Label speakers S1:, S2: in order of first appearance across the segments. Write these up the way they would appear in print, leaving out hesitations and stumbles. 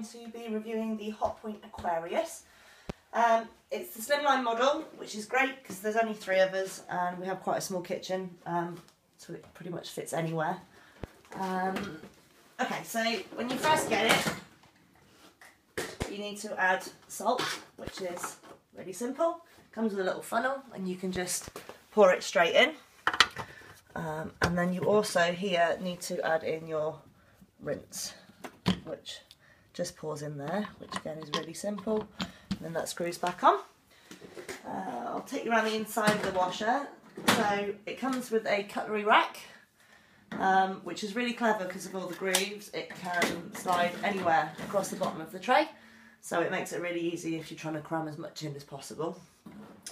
S1: going to be reviewing the Hotpoint Aquarius. It's the slimline model, which is great because there's only 3 of us and we have quite a small kitchen, so it pretty much fits anywhere. Okay, so when you first get it, you need to add salt, which is really simple. Comes with a little funnel and you can just pour it straight in. And then you also here need to add in your rinse, which just pours in there, which again is really simple. And then that screws back on. I'll take you around the inside of the washer. So it comes with a cutlery rack, which is really clever because of all the grooves. It can slide anywhere across the bottom of the tray, so it makes it really easy if you're trying to cram as much in as possible.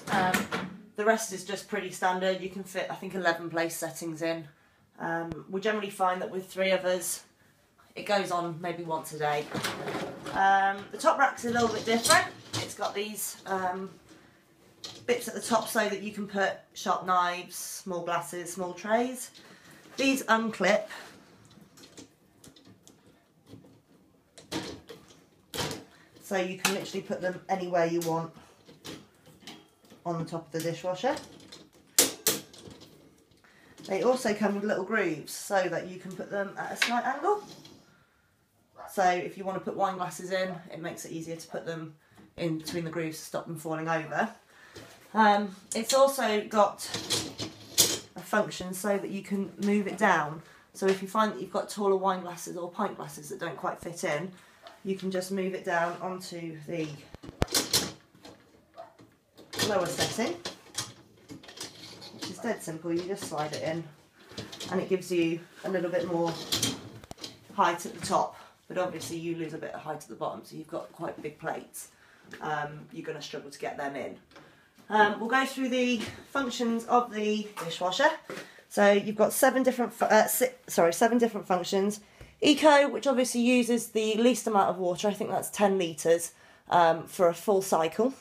S1: The rest is just pretty standard. You can fit, I think, 11 place settings in. We generally find that with 3 of us, it goes on maybe once a day. The top rack's a little bit different. It's got these bits at the top so that you can put sharp knives, small glasses, small trays. These unclip. So you can literally put them anywhere you want on the top of the dishwasher. They also come with little grooves so that you can put them at a slight angle. So if you want to put wine glasses in, it makes it easier to put them in between the grooves to stop them falling over. It's also got a function so that you can move it down. So if you find that you've got taller wine glasses or pint glasses that don't quite fit in, you can just move it down onto the lower setting, which is dead simple. You just slide it in and it gives you a little bit more height at the top, but obviously you lose a bit of height at the bottom, so you've got quite big plates. You're going to struggle to get them in. We'll go through the functions of the dishwasher. So you've got 7 different functions. Eco, which obviously uses the least amount of water, I think that's 10 litres for a full cycle.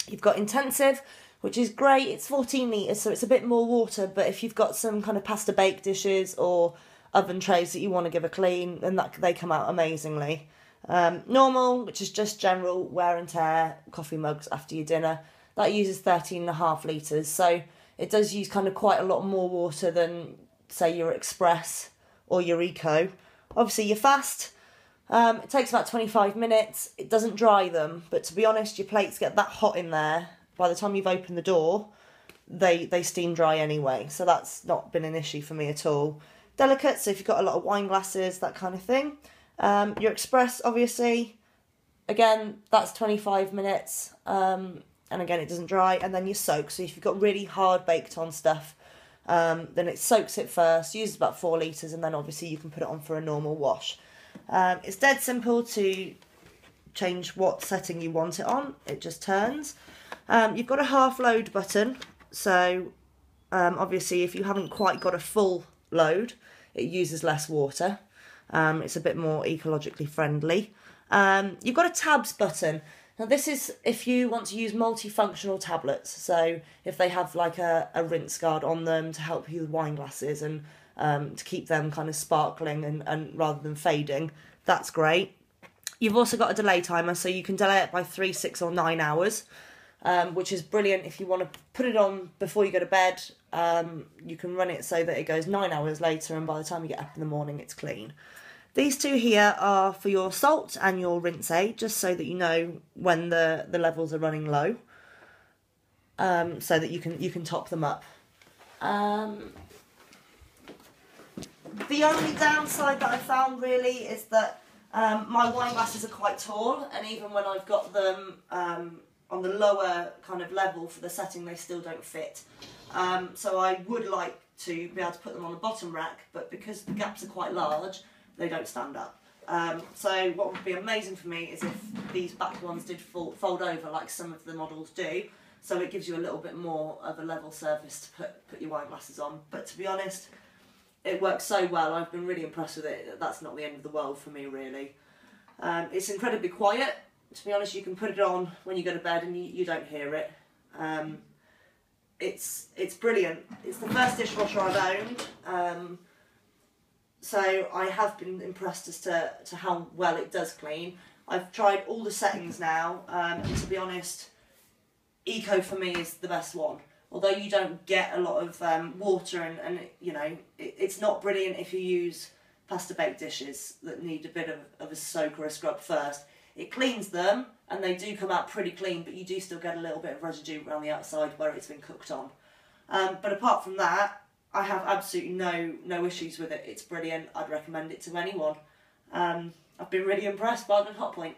S1: You've got intensive, which is great, it's 14 litres, so it's a bit more water, but if you've got some kind of pasta bake dishes or oven trays that you want to give a clean, then they come out amazingly. Normal, which is just general wear and tear, coffee mugs after your dinner, that uses 13.5 litres, so it does use kind of quite a lot more water than, say, your Express or your Eco. Obviously your fast, it takes about 25 minutes, it doesn't dry them, but to be honest, your plates get that hot in there, by the time you've opened the door, they steam dry anyway, so that's not been an issue for me at all. Delicate, so if you've got a lot of wine glasses, that kind of thing. Your Express, obviously, again, that's 25 minutes, and again, it doesn't dry. And then your soak, so if you've got really hard baked on stuff, then it soaks it first, uses about 4 litres, and then obviously you can put it on for a normal wash. It's dead simple to change what setting you want it on, it just turns. You've got a half load button, so obviously if you haven't quite got a full load, it uses less water. It's a bit more ecologically friendly. You've got a tabs button. Now this is if you want to use multifunctional tablets, so if they have like a rinse guard on them to help you with wine glasses and to keep them kind of sparkling and rather than fading, that's great. You've also got a delay timer, so you can delay it by 3, 6 or 9 hours, which is brilliant if you want to put it on before you go to bed. You can run it so that it goes 9 hours later, and by the time you get up in the morning it's clean. These 2 here are for your salt and your rinse aid, just so that you know when the levels are running low, so that you can top them up. The only downside that I found really is that my wine glasses are quite tall, and even when I've got them on the lower kind of level for the setting, they still don't fit. So I would like to be able to put them on the bottom rack, but because the gaps are quite large, they don't stand up. So what would be amazing for me is if these back ones did fold over like some of the models do, so it gives you a little bit more of a level surface to put your wine glasses on. But to be honest, it works so well, I've been really impressed with it. That's not the end of the world for me, really. It's incredibly quiet. To be honest, you can put it on when you go to bed and you don't hear it. It's brilliant. It's the first dishwasher I've owned. So I have been impressed as to how well it does clean. I've tried all the settings now, and to be honest, Eco for me is the best one. Although you don't get a lot of water and you know, it's not brilliant if you use pasta baked dishes that need a bit of a soak or a scrub first. It cleans them and they do come out pretty clean, but you do still get a little bit of residue around the outside where it's been cooked on. But apart from that, I have absolutely no issues with it. It's brilliant. I'd recommend it to anyone. I've been really impressed by the Hotpoint.